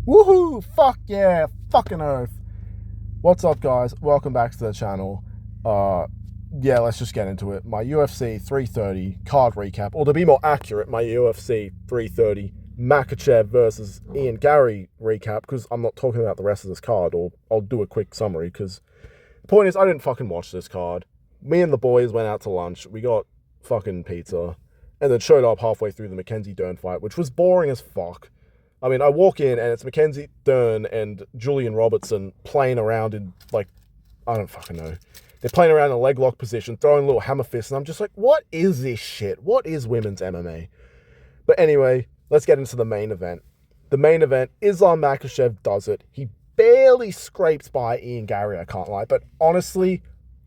Woohoo! Fuck yeah! Fucking earth! What's up, guys? Welcome back to the channel. Yeah, let's just get into it. My UFC 330 card recap, or to be more accurate, my UFC 330 Makhachev versus Ian Garry recap, because I'm not talking about the rest of this card, or I'll do a quick summary, because the point is, I didn't fucking watch this card. Me and the boys went out to lunch, we got fucking pizza, and then showed up halfway through the Mackenzie Dern fight, which was boring as fuck. I mean, I walk in and it's Mackenzie Dern and Julian Robertson playing around in, like, I don't fucking know. They're playing around in a leg lock position, throwing little hammer fists, and I'm just like, what is this shit? What is women's MMA? But anyway, let's get into the main event. The main event, Islam Makhachev does it. He barely scrapes by Ian Garry, I can't lie. But honestly,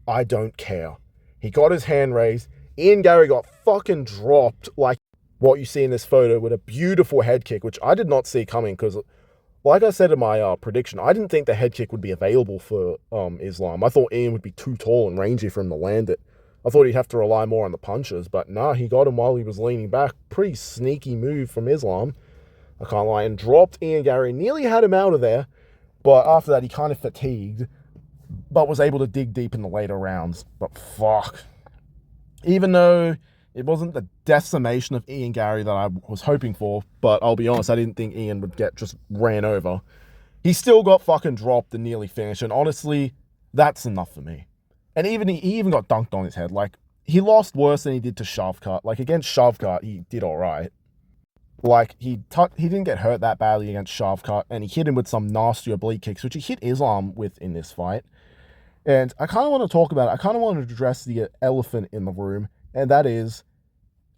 I don't care. He got his hand raised. Ian Garry got fucking dropped like what you see in this photo with a beautiful head kick, which I did not see coming because, like I said in my prediction, I didn't think the head kick would be available for Islam. I thought Ian would be too tall and rangy for him to land it. I thought he'd have to rely more on the punches, but nah, he got him while he was leaning back. Pretty sneaky move from Islam, I can't lie, and dropped Ian Garry. Nearly had him out of there, but after that he kind of fatigued, but was able to dig deep in the later rounds. But fuck. Even though it wasn't the decimation of Ian Garry that I was hoping for, but I'll be honest, I didn't think Ian would get just ran over. He still got fucking dropped and nearly finished, and honestly, that's enough for me. And he even got dunked on his head. Like, he lost worse than he did to Shavkat. Like, against Shavkat, he did all right. Like, he didn't get hurt that badly against Shavkat, and he hit him with some nasty oblique kicks, which he hit Islam with in this fight. And I kind of want to talk about it. I kind of want to address the elephant in the room, and that is,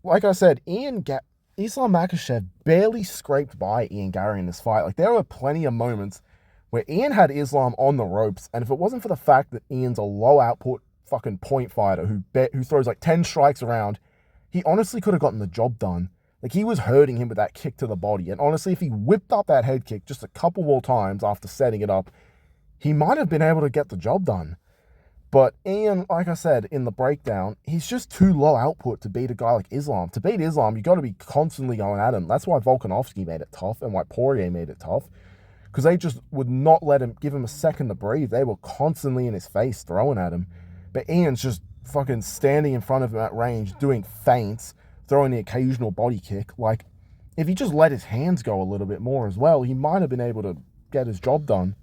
like I said, Islam Makhachev barely scraped by Ian Garry in this fight. Like, there were plenty of moments where Ian had Islam on the ropes, and if it wasn't for the fact that Ian's a low output fucking point fighter who throws like 10 strikes around, he honestly could have gotten the job done. Like, he was hurting him with that kick to the body, and honestly, if he whipped up that head kick just a couple more times after setting it up, he might have been able to get the job done. But Ian, like I said, in the breakdown, he's just too low output to beat a guy like Islam. To beat Islam, you got to be constantly going at him. That's why Volkanovski made it tough and why Poirier made it tough. Because they just would not let him, give him a second to breathe. They were constantly in his face, throwing at him. But Ian's just fucking standing in front of him at range, doing feints, throwing the occasional body kick. Like, if he just let his hands go a little bit more as well, he might have been able to get his job done.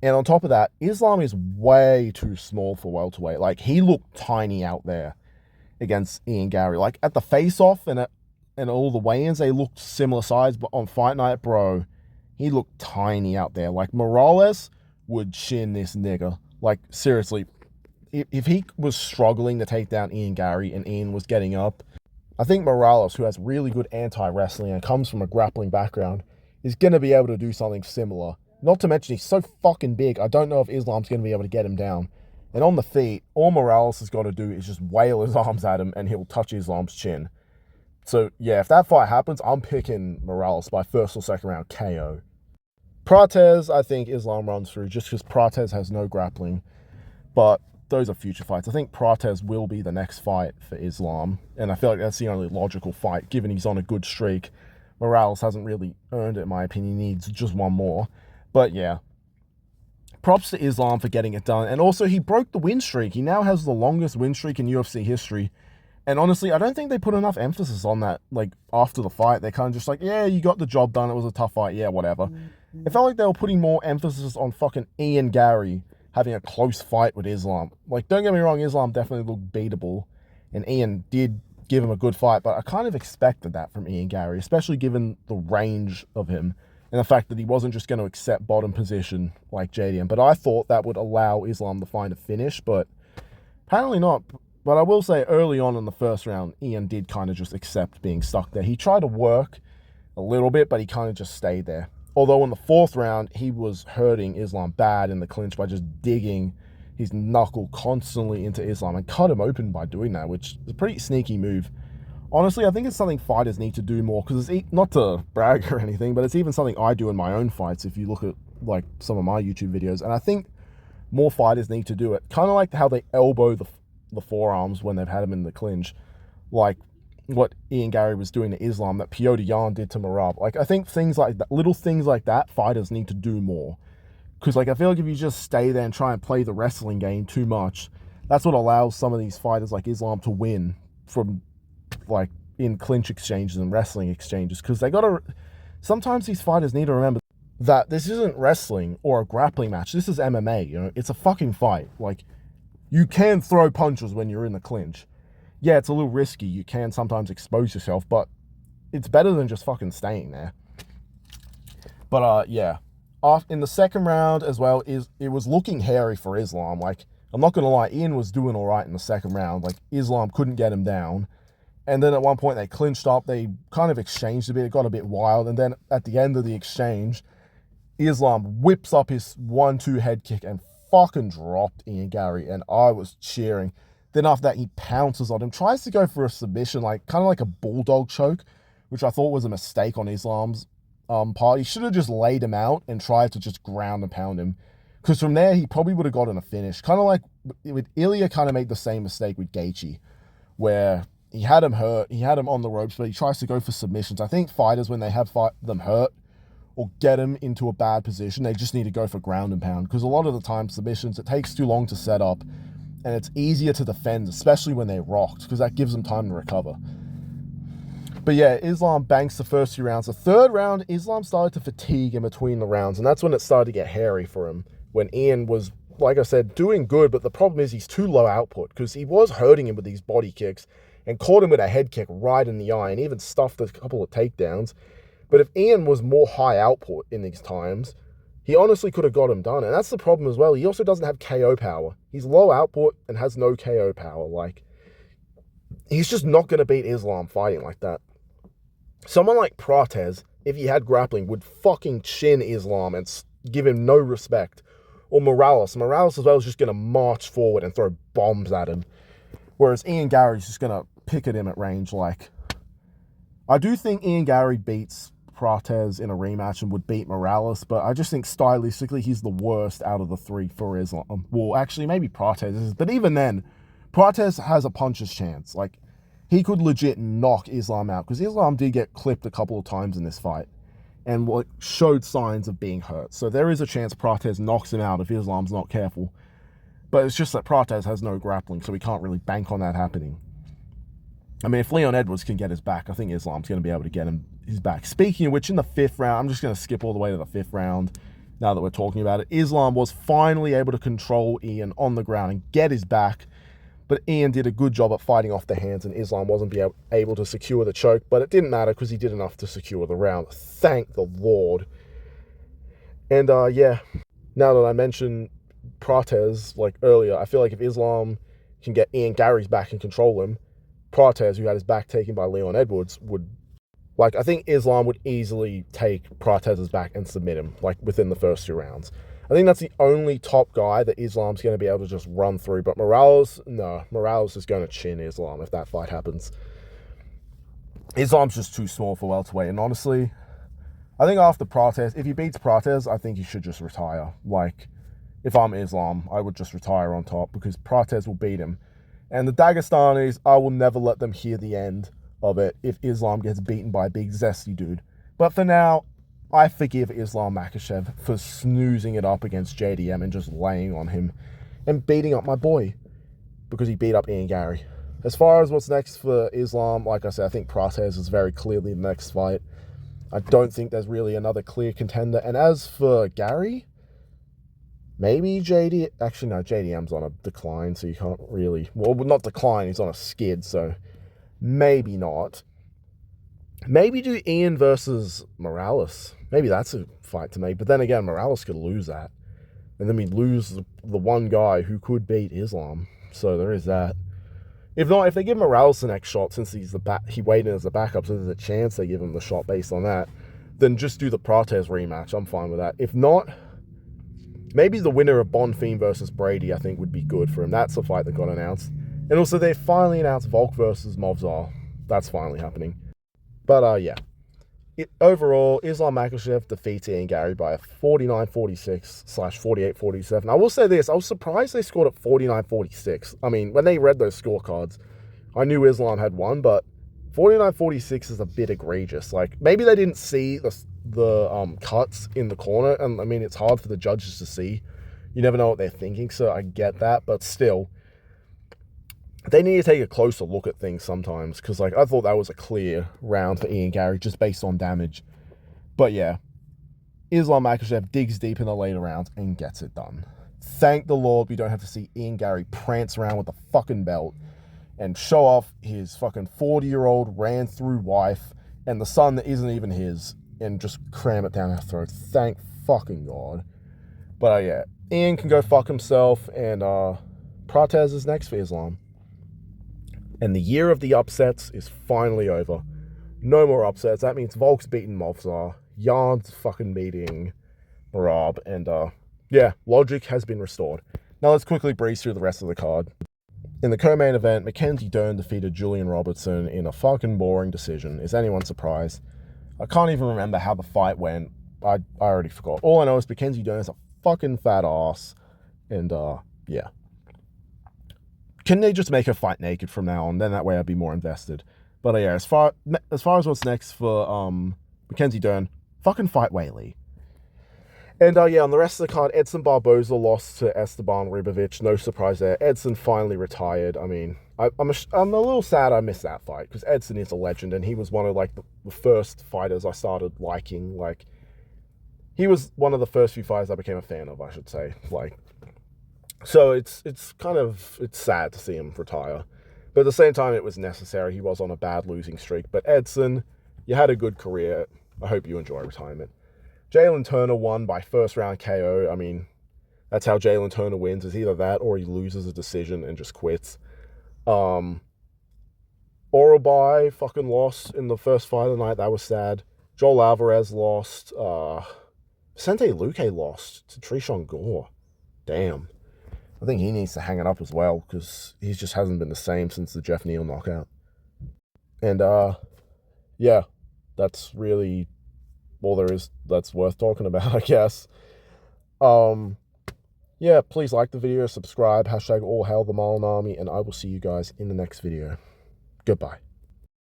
And on top of that, Islam is way too small for welterweight. Like, he looked tiny out there against Ian Garry. Like, at the face-off and all the weigh-ins, they looked similar size. But on fight night, bro, he looked tiny out there. Like, Morales would chin this nigga. Like, seriously, if he was struggling to take down Ian Garry and Ian was getting up, I think Morales, who has really good anti-wrestling and comes from a grappling background, is going to be able to do something similar. Not to mention, he's so fucking big, I don't know if Islam's going to be able to get him down. And on the feet, all Morales has got to do is just wail his arms at him and he'll touch Islam's chin. So, yeah, if that fight happens, I'm picking Morales by first or second round KO. Prates, I think Islam runs through just because Prates has no grappling. But those are future fights. I think Prates will be the next fight for Islam. And I feel like that's the only logical fight, given he's on a good streak. Morales hasn't really earned it, in my opinion. He needs just one more. But yeah, props to Islam for getting it done. And also, he broke the win streak. He now has the longest win streak in UFC history. And honestly, I don't think they put enough emphasis on that. Like, after the fight, they're kind of just like, yeah, you got the job done. It was a tough fight. Yeah, whatever. It felt like they were putting more emphasis on fucking Ian Garry having a close fight with Islam. Like, don't get me wrong, Islam definitely looked beatable. And Ian did give him a good fight. But I kind of expected that from Ian Garry, especially given the range of him. And the fact that he wasn't just going to accept bottom position like JDM. But I thought that would allow Islam to find a finish, but apparently not. But I will say, early on in the first round, Ian did kind of just accept being stuck there. He tried to work a little bit, but he kind of just stayed there. Although in the fourth round, he was hurting Islam bad in the clinch by just digging his knuckle constantly into Islam and cut him open by doing that, which is a pretty sneaky move. Honestly, I think it's something fighters need to do more, because it's not to brag or anything, but it's even something I do in my own fights if you look at like some of my YouTube videos, and I think more fighters need to do it. Kind of like how they elbow the forearms when they've had them in the clinch. Like, what Ian Garry was doing to Islam that Piotr Yan did to Merab. Like, I think things like that, little things like that, fighters need to do more. Because, like, I feel like if you just stay there and try and play the wrestling game too much, that's what allows some of these fighters like Islam to win from, like, in clinch exchanges and wrestling exchanges. Because they gotta, sometimes these fighters need to remember that this isn't wrestling or a grappling match. This is MMA, you know? It's a fucking fight. Like, you can throw punches when you're in the clinch. Yeah, it's a little risky. You can sometimes expose yourself, but it's better than just fucking staying there. But, yeah. In the second round as well, it was looking hairy for Islam. Like, I'm not going to lie, Ian was doing all right in the second round. Like, Islam couldn't get him down. And then at one point, they clinched up. They kind of exchanged a bit. It got a bit wild. And then at the end of the exchange, Islam whips up his 1-2 head kick and fucking dropped Ian Garry. And I was cheering. Then after that, he pounces on him, tries to go for a submission, like kind of like a bulldog choke, which I thought was a mistake on Islam's part. He should have just laid him out and tried to just ground and pound him. Because from there, he probably would have gotten a finish. Kind of like with Ilya kind of made the same mistake with Gaethje, where he had him hurt, he had him on the ropes, but he tries to go for submissions. I think fighters, when they have them hurt or get him into a bad position, they just need to go for ground and pound. Because a lot of the time, submissions, it takes too long to set up. And it's easier to defend, especially when they're rocked, because that gives them time to recover. But yeah, Islam banks the first 2 rounds. The third round, Islam started to fatigue in between the rounds, and that's when it started to get hairy for him. When Ian was, like I said, doing good, but the problem is he's too low output, because he was hurting him with these body kicks and caught him with a head kick right in the eye and even stuffed a couple of takedowns. But if Ian was more high output in these times, he honestly could have got him done. And that's the problem as well. He also doesn't have KO power. He's low output and has no KO power. Like, he's just not going to beat Islam fighting like that. Someone like Prates, if he had grappling, would fucking chin Islam and give him no respect. Or Morales. Morales as well is just going to march forward and throw bombs at him. Whereas Ian Garry's just going to pick at him at range. Like, I do think Ian Garry beats Prates in a rematch and would beat Morales, but I just think stylistically he's the worst out of the 3 for Islam. Well, actually, maybe Prates is, but even then, Prates has a puncher's chance. Like, he could legit knock Islam out, because Islam did get clipped a couple of times in this fight and showed signs of being hurt. So there is a chance Prates knocks him out if Islam's not careful. But it's just that Prates has no grappling, so we can't really bank on that happening. I mean, if Leon Edwards can get his back, I think Islam's going to be able to get his back. Speaking of which, in the 5th round, I'm just going to skip all the way to the 5th round now that we're talking about it. Islam was finally able to control Ian on the ground and get his back, but Ian did a good job at fighting off the hands, and Islam wasn't able to secure the choke, but it didn't matter because he did enough to secure the round. Thank the Lord. And, yeah, now that I mentioned Prates, like earlier, I feel like if Islam can get Ian Garry's back and control him, Prates, who had his back taken by Leon Edwards, would, like, I think Islam would easily take Prates' back and submit him, like, within the first 2 rounds. I think that's the only top guy that Islam's going to be able to just run through. But Morales, no. Morales is going to chin Islam if that fight happens. Islam's just too small for welterweight. And honestly, I think after Prates, if he beats Prates, I think he should just retire. Like, if I'm Islam, I would just retire on top, because Prates will beat him. And the Dagestanis, I will never let them hear the end of it if Islam gets beaten by a big zesty dude. But for now, I forgive Islam Makhachev for snoozing it up against JDM and just laying on him and beating up my boy because he beat up Ian Garry. As far as what's next for Islam, like I said, I think Prates is very clearly the next fight. I don't think there's really another clear contender. And as for Garry, maybe JD... Actually, no, JDM's on a decline, so you can't really... Well, not decline, he's on a skid, so maybe not. Maybe do Ian versus Morales. Maybe that's a fight to make. But then again, Morales could lose that. And then we lose the one guy who could beat Islam. So there is that. If not, if they give Morales the next shot, since he weighed in as a backup, so there's a chance they give him the shot based on that, then just do the Prates rematch. I'm fine with that. If not, maybe the winner of Bonfim versus Brady, I think, would be good for him. That's the fight that got announced. And also, they finally announced Volk versus Movzar. That's finally happening. But, yeah. Overall, Islam Makhachev defeats Ian Garry by a 49-46/48-47. I will say this, I was surprised they scored at 49-46. I mean, when they read those scorecards, I knew Islam had won, but 49-46 is a bit egregious. Like, maybe they didn't see the cuts in the corner, and I mean, it's hard for the judges to see. You never know what they're thinking, so I get that, but still, they need to take a closer look at things sometimes, because, like, I thought that was a clear round for Ian Garry, just based on damage. But yeah, Islam Makhachev digs deep in the later rounds and gets it done. Thank the Lord we don't have to see Ian Garry prance around with the fucking belt and show off his fucking 40-year-old ran-through wife and the son that isn't even his and just cram it down our throat. Thank fucking God. But yeah, Ian can go fuck himself, and Prates is next for Islam. And the year of the upsets is finally over. No more upsets. That means Volk's beating Movsar, Yarn's fucking beating Marab, and yeah, logic has been restored. Now let's quickly breeze through the rest of the card. In the co-main event, Mackenzie Dern defeated Julian Robertson in a fucking boring decision. Is anyone surprised? I can't even remember how the fight went. I already forgot. All I know is Mackenzie Dern is a fucking fat ass, and yeah. Can they just make her fight naked from now on? Then that way I'd be more invested. But yeah, as far as what's next for Mackenzie Dern, fucking fight Whaley. And yeah, on the rest of the card, Edson Barboza lost to Esteban Ribovic. No surprise there. Edson finally retired. I mean, I'm a little sad I missed that fight, because Edson is a legend, and he was one of, like, the first fighters I started liking. Like, he was one of the first few fighters I became a fan of, I should say. Like, so it's sad to see him retire. But at the same time, it was necessary. He was on a bad losing streak. But Edson, you had a good career. I hope you enjoy retirement. Jalen Turner won by first round KO. I mean, that's how Jalen Turner wins. It's either that or he loses a decision and just quits. Orobai fucking lost in the first fight of the night. That was sad. Joel Alvarez lost. Vicente Luque lost to Tresean Gore. Damn. I think he needs to hang it up as well, because he just hasn't been the same since the Jeff Neal knockout. And yeah, that's really all there is that's worth talking about, I guess. Yeah, please like the video, subscribe, #all hail the Marlin Army, and I will see you guys in the next video. Goodbye.